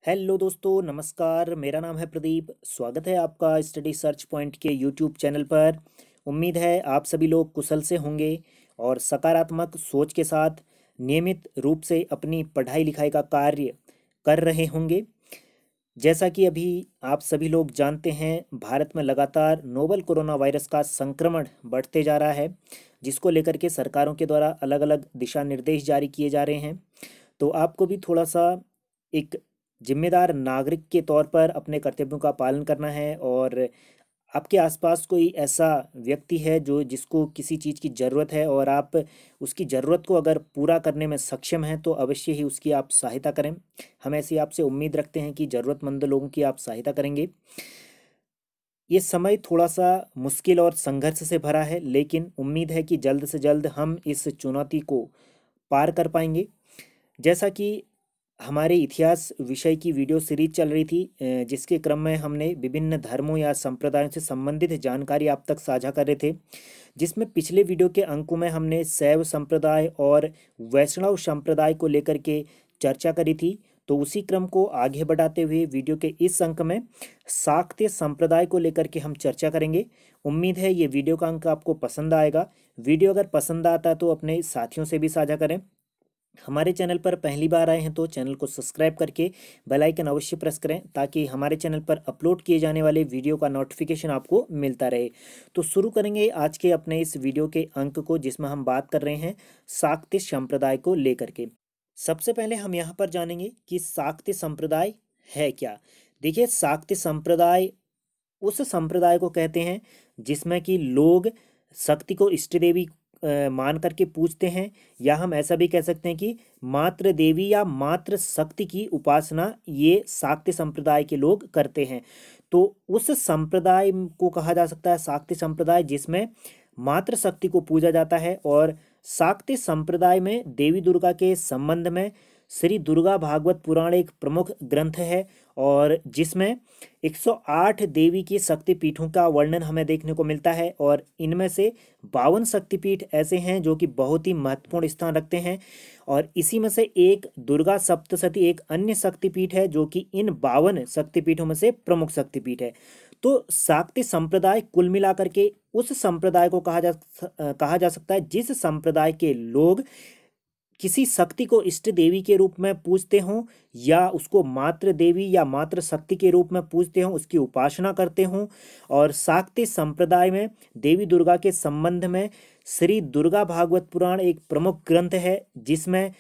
Hello दोस्तों, नमस्कार। मेरा नाम है प्रदीप। स्वागत है आपका स्टडी सर्च पॉइंट के यूट्यूब चैनल पर। उम्मीद है आप सभी लोग कुशल से होंगे और सकारात्मक सोच के साथ नियमित रूप से अपनी पढ़ाई लिखाई का कार्य कर रहे होंगे। जैसा कि अभी आप सभी लोग जानते हैं, भारत में लगातार नोवल कोरोना वायरस का संक्रमण बढ़ते जा रहा है, जिसको लेकर के सरकारों के द्वारा अलग अलग दिशा निर्देश जारी किए जा रहे हैं। तो आपको भी थोड़ा सा एक जिम्मेदार नागरिक के तौर पर अपने कर्तव्यों का पालन करना है। और आपके आसपास कोई ऐसा व्यक्ति है जो जिसको किसी चीज़ की ज़रूरत है और आप उसकी ज़रूरत को अगर पूरा करने में सक्षम हैं तो अवश्य ही उसकी आप सहायता करें। हम ऐसी आपसे उम्मीद रखते हैं कि ज़रूरतमंद लोगों की आप सहायता करेंगे। ये समय थोड़ा सा मुश्किल और संघर्ष से भरा है, लेकिन उम्मीद है कि जल्द से जल्द हम इस चुनौती को पार कर पाएंगे। जैसा कि हमारे इतिहास विषय की वीडियो सीरीज चल रही थी, जिसके क्रम में हमने विभिन्न धर्मों या संप्रदायों से संबंधित जानकारी आप तक साझा कर रहे थे, जिसमें पिछले वीडियो के अंकों में हमने शैव संप्रदाय और वैष्णव संप्रदाय को लेकर के चर्चा करी थी। तो उसी क्रम को आगे बढ़ाते हुए वीडियो के इस अंक में शाक्य संप्रदाय को लेकर के हम चर्चा करेंगे। उम्मीद है ये वीडियो का अंक आपको पसंद आएगा। वीडियो अगर पसंद आता है तो अपने साथियों से भी साझा करें। हमारे चैनल पर पहली बार आए हैं तो चैनल को सब्सक्राइब करके बेल आइकन अवश्य प्रेस करें, ताकि हमारे चैनल पर अपलोड किए जाने वाले वीडियो का नोटिफिकेशन आपको मिलता रहे। तो शुरू करेंगे आज के अपने इस वीडियो के अंक को, जिसमें हम बात कर रहे हैं शाक्य संप्रदाय को लेकर के। सबसे पहले हम यहाँ पर जानेंगे कि शाक्य संप्रदाय है क्या। देखिए, शाक्य संप्रदाय उस संप्रदाय को कहते हैं जिसमें कि लोग शक्ति को इष्ट देवी मान करके पूजते हैं, या हम ऐसा भी कह सकते हैं कि मातृ देवी या मातृ शक्ति की उपासना ये शाक्य संप्रदाय के लोग करते हैं। तो उस संप्रदाय को कहा जा सकता है शाक्य संप्रदाय जिसमें मातृ शक्ति को पूजा जाता है। और शाक्य संप्रदाय में देवी दुर्गा के संबंध में श्री दुर्गा भागवत पुराण एक प्रमुख ग्रंथ है, और जिसमें 108 देवी की शक्तिपीठों का वर्णन हमें देखने को मिलता है। और इनमें से 52 शक्तिपीठ ऐसे हैं जो कि बहुत ही महत्वपूर्ण स्थान रखते हैं, और इसी में से एक दुर्गा सप्तशती एक अन्य शक्तिपीठ है जो कि इन 52 शक्तिपीठों में से प्रमुख शक्तिपीठ है। तो शाक्य संप्रदाय कुल मिलाकर के उस संप्रदाय को कहा जा सकता है जिस संप्रदाय के लोग किसी शक्ति को इष्ट देवी के रूप में पूजते हों, या उसको मातृ देवी या मातृ शक्ति के रूप में पूजते हों, उसकी उपासना करते हों। और शाक्य संप्रदाय में देवी दुर्गा के संबंध में श्री दुर्गा भागवत पुराण एक प्रमुख ग्रंथ है, जिसमें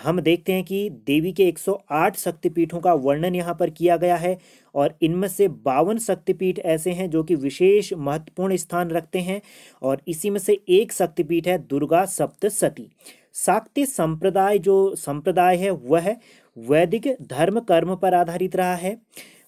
हम देखते हैं कि देवी के 108 शक्तिपीठों का वर्णन यहाँ पर किया गया है। और इनमें से 52 शक्तिपीठ ऐसे हैं जो कि विशेष महत्वपूर्ण स्थान रखते हैं, और इसी में से एक शक्तिपीठ है दुर्गा सप्तशती। शाक्य संप्रदाय जो संप्रदाय है वह वैदिक धर्म कर्म पर आधारित रहा है,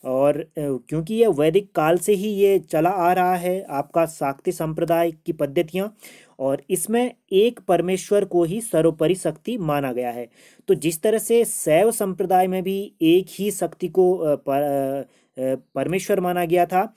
और क्योंकि यह वैदिक काल से ही ये चला आ रहा है आपका शाक्य संप्रदाय की पद्धतियाँ, और इसमें एक परमेश्वर को ही सर्वोपरि शक्ति माना गया है। तो जिस तरह से शैव संप्रदाय में भी एक ही शक्ति को परमेश्वर माना गया था,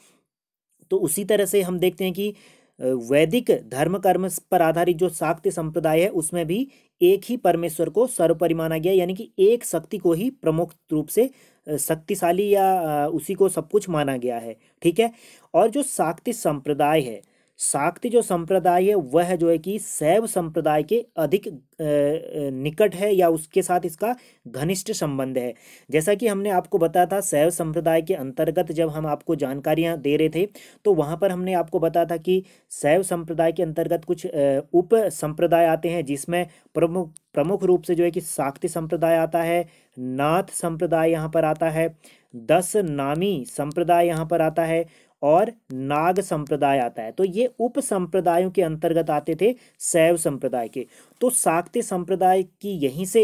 तो उसी तरह से हम देखते हैं कि वैदिक धर्म कर्म पर आधारित जो शाक्य संप्रदाय है उसमें भी एक ही परमेश्वर को सर्वोपरि माना गया, यानी कि एक शक्ति को ही प्रमुख रूप से शक्तिशाली या उसी को सब कुछ माना गया है। ठीक है। और जो शाक्य संप्रदाय है, शाक्य जो संप्रदाय है वह जो है कि शैव संप्रदाय के अधिक निकट है, या उसके साथ इसका घनिष्ठ संबंध है। जैसा कि हमने आपको बताया था, शैव संप्रदाय के अंतर्गत जब हम आपको जानकारियां दे रहे थे तो वहां पर हमने आपको बताया था कि शैव संप्रदाय के अंतर्गत कुछ उप संप्रदाय आते हैं, जिसमें प्रमुख रूप से जो है कि शाक्य संप्रदाय आता है, नाथ संप्रदाय यहाँ पर आता है, 10 नामी संप्रदाय यहाँ पर आता है, और नाग संप्रदाय आता है। तो ये उप संप्रदायों के अंतर्गत आते थे शैव संप्रदाय के। तो शाक्य संप्रदाय की यहीं से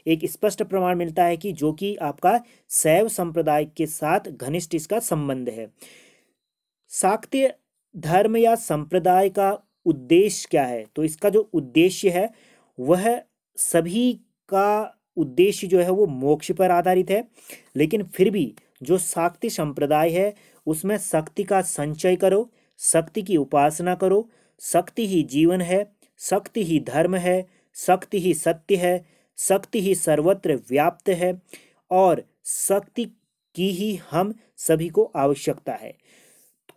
एक स्पष्ट प्रमाण मिलता है कि जो कि आपका शैव संप्रदाय के साथ घनिष्ठ इसका संबंध है। शाक्य धर्म या संप्रदाय का उद्देश्य क्या है? तो इसका जो उद्देश्य है वह सभी का उद्देश्य जो है वो मोक्ष पर आधारित है, लेकिन फिर भी जो शाक्य संप्रदाय है उसमें शक्ति का संचय करो, शक्ति की उपासना करो, शक्ति ही जीवन है, शक्ति ही धर्म है, शक्ति ही सत्य है, शक्ति ही सर्वत्र व्याप्त है, और शक्ति की ही हम सभी को आवश्यकता है।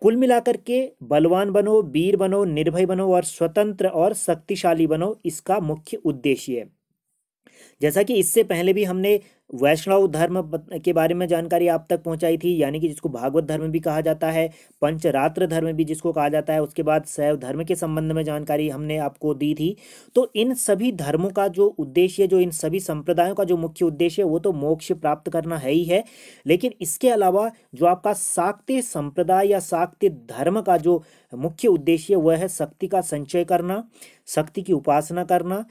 कुल मिलाकर के बलवान बनो, वीर बनो, निर्भय बनो और स्वतंत्र और शक्तिशाली बनो, इसका मुख्य उद्देश्य है। जैसा कि इससे पहले भी हमने वैष्णव धर्म के बारे में जानकारी आप तक पहुंचाई थी, यानी कि जिसको भागवत धर्म भी कहा जाता है, पंचरात्र धर्म भी जिसको कहा जाता है। उसके बाद शैव धर्म के संबंध में जानकारी हमने आपको दी थी। तो इन सभी धर्मों का जो उद्देश्य, जो इन सभी संप्रदायों का जो मुख्य उद्देश्य है, वो तो मोक्ष प्राप्त करना है ही है। लेकिन इसके अलावा जो आपका शाक्य संप्रदाय या शाक्य धर्म का जो मुख्य उद्देश्य वह है शक्ति का संचय करना, शक्ति की उपासना करना,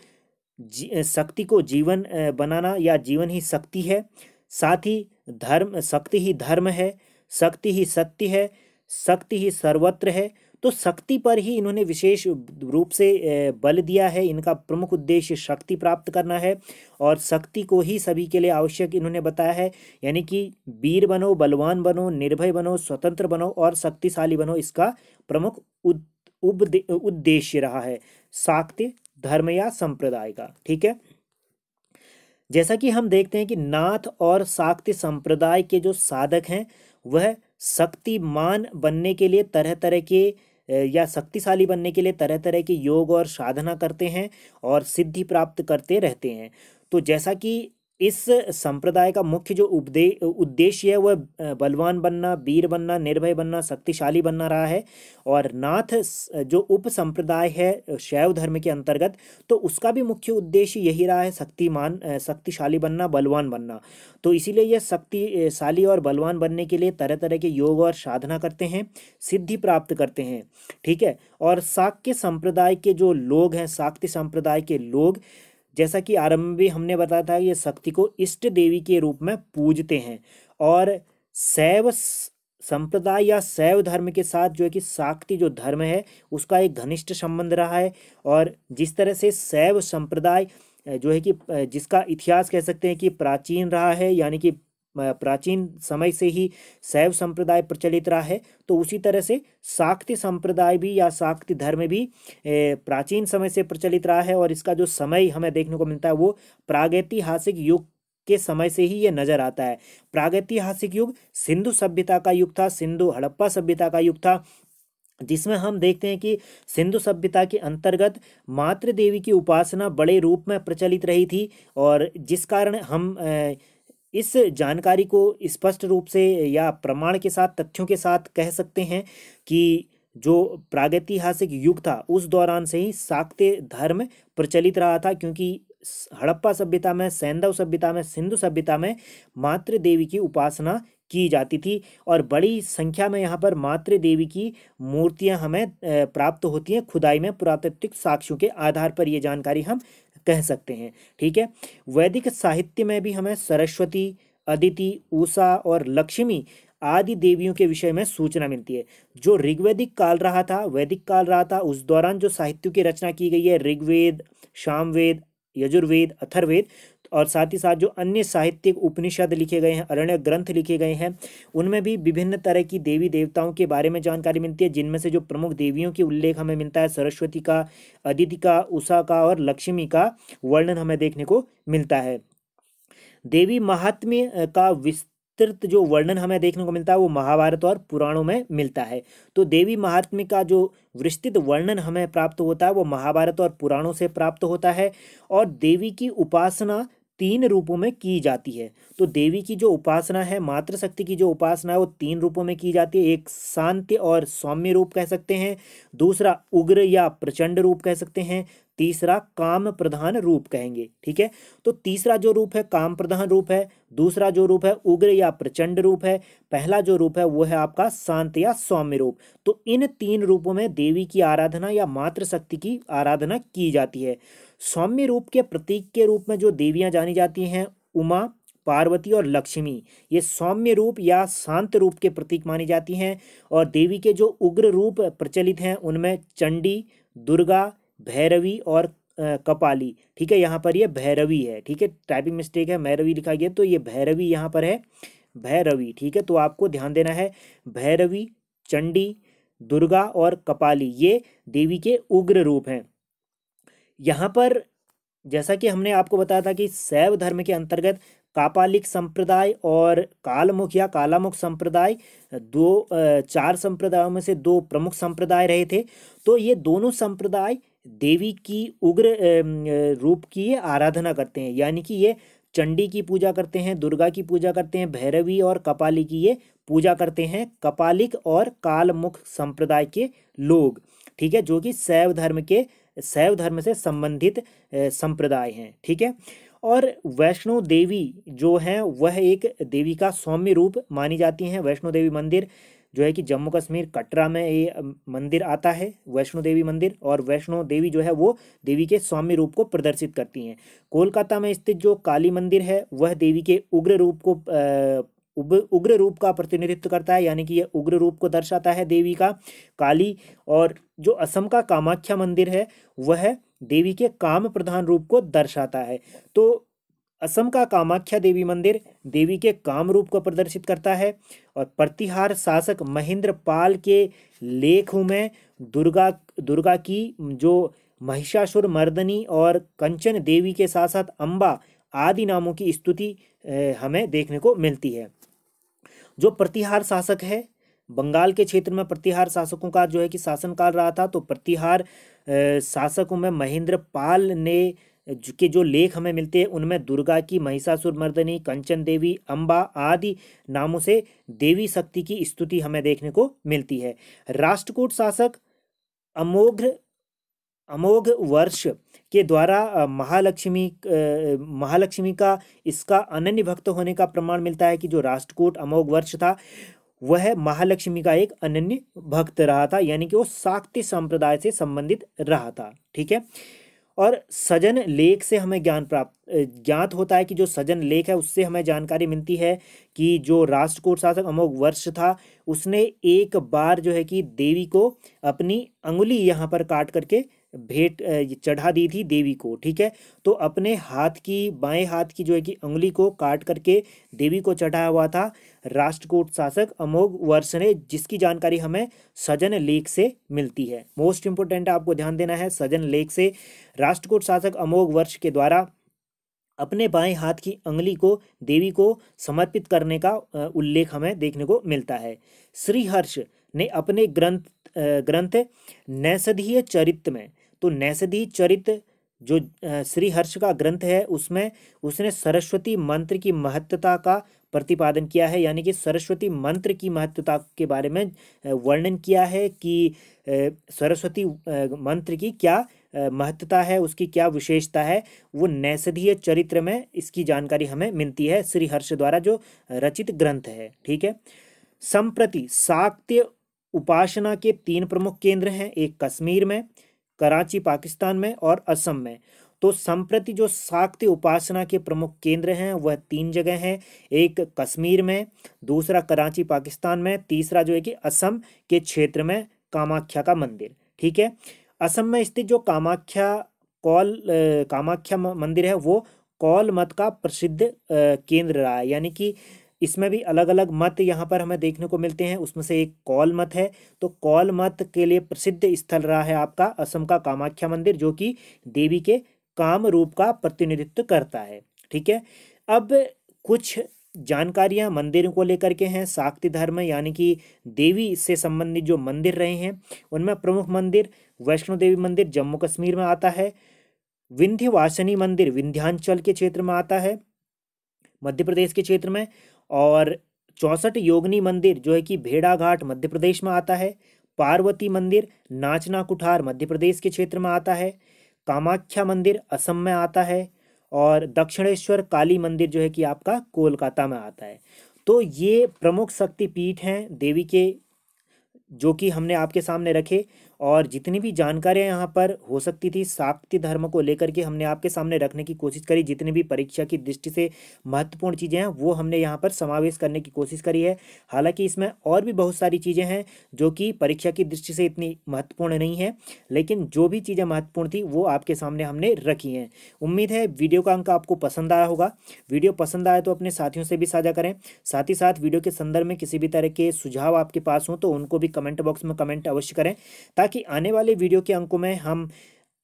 शक्ति को जीवन बनाना, या जीवन ही शक्ति है। साथ ही धर्म, शक्ति ही धर्म है, शक्ति ही सत्य है, शक्ति ही सर्वत्र है। तो शक्ति पर ही इन्होंने विशेष रूप से बल दिया है। इनका प्रमुख उद्देश्य शक्ति प्राप्त करना है और शक्ति को ही सभी के लिए आवश्यक इन्होंने बताया है। यानी कि वीर बनो, बलवान बनो, निर्भय बनो, स्वतंत्र बनो और शक्तिशाली बनो, इसका प्रमुख उद्देश्य रहा है शाक्य धर्म या संप्रदाय का। ठीक है। जैसा कि हम देखते हैं कि नाथ और शाक्य संप्रदाय के जो साधक हैं वह शक्तिमान बनने के लिए तरह तरह के या शक्तिशाली बनने के लिए तरह तरह के योग और साधना करते हैं और सिद्धि प्राप्त करते रहते हैं। तो जैसा कि इस संप्रदाय का मुख्य जो उद्देश्य है वह बलवान बनना, वीर बनना, निर्भय बनना, शक्तिशाली बनना रहा है। और नाथ जो उप संप्रदाय है शैव धर्म के अंतर्गत, तो उसका भी मुख्य उद्देश्य यही रहा है शक्तिशाली बनना, बलवान बनना। तो इसीलिए यह शक्तिशाली और बलवान बनने के लिए तरह तरह के योग और साधना करते हैं, सिद्धि प्राप्त करते हैं। ठीक है। और शाक्य संप्रदाय के जो लोग हैं, शाक्य संप्रदाय के लोग, जैसा कि आरंभ में हमने बताया था, ये शक्ति को इष्ट देवी के रूप में पूजते हैं। और शैव संप्रदाय या शैव धर्म के साथ जो है कि शाक्य जो धर्म है उसका एक घनिष्ठ संबंध रहा है। और जिस तरह से शैव संप्रदाय जो है कि जिसका इतिहास कह सकते हैं कि प्राचीन रहा है, यानी कि प्राचीन समय से ही शैव संप्रदाय प्रचलित रहा है, तो उसी तरह से शाक्य संप्रदाय भी या शाक्य धर्म भी प्राचीन समय से प्रचलित रहा है। और इसका जो समय हमें देखने को मिलता है वो प्रागैतिहासिक युग के समय से ही ये नजर आता है। प्रागैतिहासिक युग सिंधु सभ्यता का युग था, सिंधु हड़प्पा सभ्यता का युग था, जिसमें हम देखते हैं कि सिंधु सभ्यता के अंतर्गत मातृ देवी की उपासना बड़े रूप में प्रचलित रही थी। और जिस कारण हम इस जानकारी को स्पष्ट रूप से या प्रमाण के साथ, तथ्यों के साथ कह सकते हैं कि जो प्रागैतिहासिक युग था उस दौरान से ही शाक्य धर्म प्रचलित रहा था। क्योंकि हड़प्पा सभ्यता में, सैंधव सभ्यता में, सिंधु सभ्यता में मातृ देवी की उपासना की जाती थी और बड़ी संख्या में यहाँ पर मातृ देवी की मूर्तियाँ हमें प्राप्त होती हैं खुदाई में। पुरातात्विक साक्ष्यों के आधार पर ये जानकारी हम कह सकते हैं। ठीक है। वैदिक साहित्य में भी हमें सरस्वती, अदिति, उषा और लक्ष्मी आदि देवियों के विषय में सूचना मिलती है। जो ऋग्वैदिक काल रहा था, वैदिक काल रहा था, उस दौरान जो साहित्यों की रचना की गई है, ऋग्वेद, सामवेद, यजुर्वेद, अथर्ववेद, और साथ ही साथ जो अन्य साहित्यिक उपनिषद लिखे गए हैं, अरण्य ग्रंथ लिखे गए हैं, उनमें भी विभिन्न तरह की देवी देवताओं के बारे में जानकारी मिलती है। जिनमें से जो प्रमुख देवियों की उल्लेख हमें मिलता है, सरस्वती का, अदिति का, उषा का और लक्ष्मी का वर्णन हमें देखने को मिलता है। देवी महात्म्य का विस्तृत जो वर्णन हमें देखने को मिलता है वो महाभारत और पुराणों में मिलता है। तो देवी महात्म्य का जो विस्तृत वर्णन हमें प्राप्त होता है वो महाभारत और पुराणों से प्राप्त होता है। और देवी की उपासना 3 रूपों में की जाती है। तो देवी की जो उपासना है, मातृशक्ति की जो उपासना है वो 3 रूपों में की जाती है। एक शांत और सौम्य रूप कह सकते हैं, दूसरा उग्र या प्रचंड रूप कह सकते हैं, तीसरा काम प्रधान रूप कहेंगे। ठीक है। तो तीसरा जो रूप है काम प्रधान रूप है, दूसरा जो रूप है उग्र या प्रचंड रूप है, पहला जो रूप है वो है आपका शांत या सौम्य रूप। तो इन 3 रूपों में देवी की आराधना या मातृशक्ति की आराधना की जाती है। सौम्य रूप के प्रतीक के रूप में जो देवियां जानी जाती हैं, उमा, पार्वती और लक्ष्मी, ये सौम्य रूप या शांत रूप के प्रतीक मानी जाती हैं। और देवी के जो उग्र रूप प्रचलित हैं उनमें चंडी, दुर्गा, भैरवी और कपाली। ठीक है। यहाँ पर ये भैरवी है। ठीक है, टाइपिंग मिस्टेक है, भैरवी लिखा गया, तो ये भैरवी यहाँ पर है, भैरवी। ठीक है। तो आपको ध्यान देना है, भैरवी, चंडी, दुर्गा और कपाली ये देवी के उग्र रूप हैं। यहाँ पर जैसा कि हमने आपको बताया था कि शैव धर्म के अंतर्गत कापालिक संप्रदाय और कालमुख या कालामुख संप्रदाय चार संप्रदायों में से दो प्रमुख संप्रदाय रहे थे। तो ये दोनों संप्रदाय देवी की उग्र रूप की आराधना करते हैं, यानी कि ये चंडी की पूजा करते हैं, दुर्गा की पूजा करते हैं, भैरवी और कपाली की ये पूजा करते हैं, कपालिक और कालमुख संप्रदाय के लोग। ठीक है, जो कि शैव धर्म से संबंधित संप्रदाय हैं। ठीक है, और वैष्णो देवी जो है वह एक देवी का सौम्य रूप मानी जाती हैं। वैष्णो देवी मंदिर जो है कि जम्मू कश्मीर कटरा में ये मंदिर आता है, वैष्णो देवी मंदिर। और वैष्णो देवी जो है वो देवी के सौम्य रूप को प्रदर्शित करती हैं। कोलकाता में स्थित जो काली मंदिर है वह देवी के उग्र रूप का प्रतिनिधित्व करता है, यानी कि यह उग्र रूप को दर्शाता है देवी का, काली। और जो असम का कामाख्या मंदिर है वह देवी के काम प्रधान रूप को दर्शाता है। तो असम का कामाख्या देवी मंदिर देवी के काम रूप को प्रदर्शित करता है। और प्रतिहार शासक महेंद्र पाल के लेखों में दुर्गा की जो महिषासुर मर्दनी और कंचन देवी के साथ साथ अम्बा आदि नामों की स्तुति हमें देखने को मिलती है। जो प्रतिहार शासक है, बंगाल के क्षेत्र में प्रतिहार शासकों का जो है कि शासनकाल रहा था। तो प्रतिहार शासकों में महेंद्र पाल ने के जो लेख हमें मिलते हैं उनमें दुर्गा की महिषासुर मर्दनी, कंचन देवी, अम्बा आदि नामों से देवी शक्ति की स्तुति हमें देखने को मिलती है। राष्ट्रकूट शासक अमोघ वर्ष के द्वारा महालक्ष्मी का इसका अनन्य भक्त होने का प्रमाण मिलता है कि जो राष्ट्रकूट अमोघ वर्ष था वह महालक्ष्मी का एक अनन्य भक्त रहा था, यानी कि वो शाक्य संप्रदाय से संबंधित रहा था। ठीक है, और सजन लेख से हमें ज्ञात होता है कि जो सजन लेख है उससे हमें जानकारी मिलती है कि जो राष्ट्रकूट शासक अमोघ वर्ष था उसने एक बार जो है कि देवी को अपनी अंगुली यहाँ पर काट करके भेंट चढ़ा दी थी देवी को। ठीक है, तो अपने बाएं हाथ की जो है कि अंगुली को काट करके देवी को चढ़ाया हुआ था राष्ट्रकूट शासक अमोघ वर्ष ने, जिसकी जानकारी हमें सजन लेख से मिलती है। मोस्ट इंपोर्टेंट आपको ध्यान देना है, सजन लेख से राष्ट्रकूट शासक अमोघ वर्ष के द्वारा अपने बाएं हाथ की अंगुली को देवी को समर्पित करने का उल्लेख हमें देखने को मिलता है। श्रीहर्ष ने अपने ग्रंथ नैषधीय चरित्र में, तो नैषधीय चरित्र जो श्रीहर्ष का ग्रंथ है उसमें उसने सरस्वती मंत्र की महत्वता का प्रतिपादन किया है, यानी कि सरस्वती मंत्र की महत्वता के बारे में वर्णन किया है कि सरस्वती मंत्र की क्या महत्वता है, उसकी क्या विशेषता है, वो नैषधीय चरित्र में इसकी जानकारी हमें मिलती है श्रीहर्ष द्वारा जो रचित ग्रंथ है। ठीक है, संप्रति शाक्य उपासना के 3 प्रमुख केंद्र हैं, एक कश्मीर में, कराची पाकिस्तान में और असम में। तो संप्रति जो शाक्य उपासना के प्रमुख केंद्र हैं वह 3 जगह हैं, एक कश्मीर में, दूसरा कराची पाकिस्तान में, तीसरा जो है कि असम के क्षेत्र में कामाख्या का मंदिर। ठीक है, असम में स्थित जो कामाख्या मंदिर है वो कौल मत का प्रसिद्ध केंद्र रहा है, यानी कि इसमें भी अलग अलग मत यहाँ पर हमें देखने को मिलते हैं, उसमें से एक कौल मत है। तो कौल मत के लिए प्रसिद्ध स्थल रहा है आपका असम का कामाख्या मंदिर, जो कि देवी के काम रूप का प्रतिनिधित्व करता है। ठीक है, अब कुछ जानकारियां मंदिरों को लेकर के हैं। शाक्ति धर्म यानी कि देवी से संबंधित जो मंदिर रहे हैं उनमें प्रमुख मंदिर वैष्णो देवी मंदिर जम्मू कश्मीर में आता है, विंध्यवासिनी मंदिर विंध्याचल के क्षेत्र में आता है मध्य प्रदेश के क्षेत्र में, और 64 योगिनी मंदिर जो है कि भेड़ाघाट मध्य प्रदेश में आता है, पार्वती मंदिर नाचना कुठार मध्य प्रदेश के क्षेत्र में आता है, कामाख्या मंदिर असम में आता है, और दक्षिणेश्वर काली मंदिर जो है कि आपका कोलकाता में आता है। तो ये प्रमुख शक्तिपीठ हैं देवी के जो कि हमने आपके सामने रखे, और जितनी भी जानकारियां यहाँ पर हो सकती थी शाक्ति धर्म को लेकर के हमने आपके सामने रखने की कोशिश करी। जितनी भी परीक्षा की दृष्टि से महत्वपूर्ण चीज़ें हैं वो हमने यहाँ पर समावेश करने की कोशिश करी है। हालांकि इसमें और भी बहुत सारी चीज़ें हैं जो कि परीक्षा की दृष्टि से इतनी महत्वपूर्ण नहीं है, लेकिन जो भी चीज़ें महत्वपूर्ण थी वो आपके सामने हमने रखी हैं। उम्मीद है वीडियो का अंक आपको पसंद आया होगा। वीडियो पसंद आया तो अपने साथियों से भी साझा करें। साथ ही साथ वीडियो के संदर्भ में किसी भी तरह के सुझाव आपके पास हों तो उनको भी कमेंट बॉक्स में कमेंट अवश्य करें, ताकि आने वाले वीडियो के अंकों में हम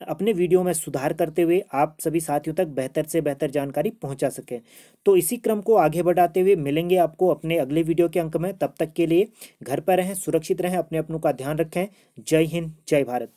अपने वीडियो में सुधार करते हुए आप सभी साथियों तक बेहतर से बेहतर जानकारी पहुंचा सकें। तो इसी क्रम को आगे बढ़ाते हुए मिलेंगे आपको अपने अगले वीडियो के अंक में। तब तक के लिए घर पर रहें, सुरक्षित रहें, अपने अपनों का ध्यान रखें। जय हिंद, जय भारत।